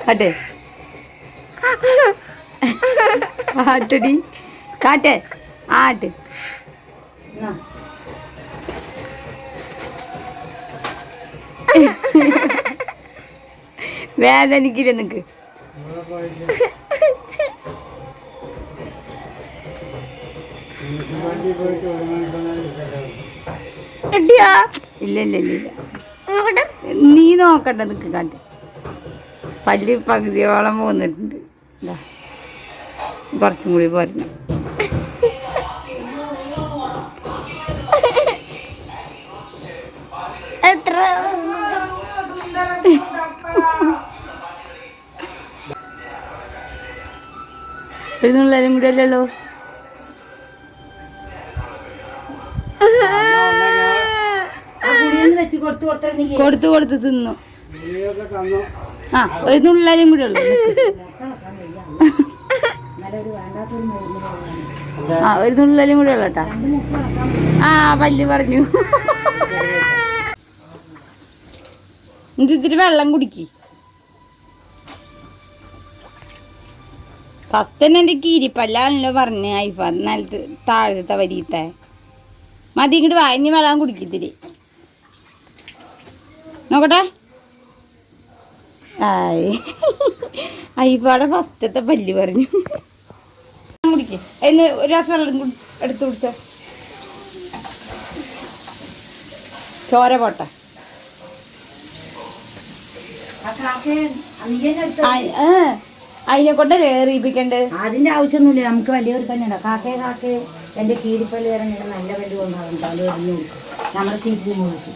കാട്ടെ ആട്ടടി കാട്ടെ ആട്ട് വേദനിക്കില്ല നിനക്ക് ഇല്ല ഇല്ല ഇല്ല ഇല്ല നീ നോക്കണ്ട നിക്ക് കാട്ടെ പല്ല് പകുതിയോളം പോന്നിട്ടുണ്ട് കുറച്ചും കൂടി പോരണം ഒരു നുള്ളലും കൂടി അല്ലല്ലോ കൊടുത്ത് തിന്നു ആ ഒരു നുള്ളലും കൂടി ഉള്ളു ആ ഒരു നുള്ളലും കൂടി ഉള്ളട്ടാ ആ പല്ല് പറഞ്ഞു ഇത്തിരി വെള്ളം കുടിക്ക് ഫസ്റ്റ് തന്നെ എൻ്റെ കീരിപ്പല്ലാണല്ലോ പറഞ്ഞ് ഐഫ നിലത്ത് താഴത്തെ വരിയത്തെ മതി ഇങ്ങോട്ട് വാങ്ങി വെള്ളം കുടിക്കത്തിരി നോക്കട്ടെ ആയി ഐഫയുടെ ഫസ്റ്റത്തെ പല്ല് പറഞ്ഞു കുടിക്ക് അതിന് ഒരു ഗ്ലാസ് വെള്ളം എടുത്ത് കുടിച്ചോ ചോര പോട്ടെ അതിനെ കൊണ്ട് ഏറിയിപ്പിക്കണ്ട് അതിന്റെ ആവശ്യമൊന്നുമില്ല നമുക്ക് വലിയൊരു തന്നെയാണ് കാക്കേ എന്റെ കീരിപ്പല്ല് വരെ നല്ല വലിയ കൊണ്ടാകും തല എറിഞ്ഞു നമ്മുടെ തീറ്റി മുറിച്ചു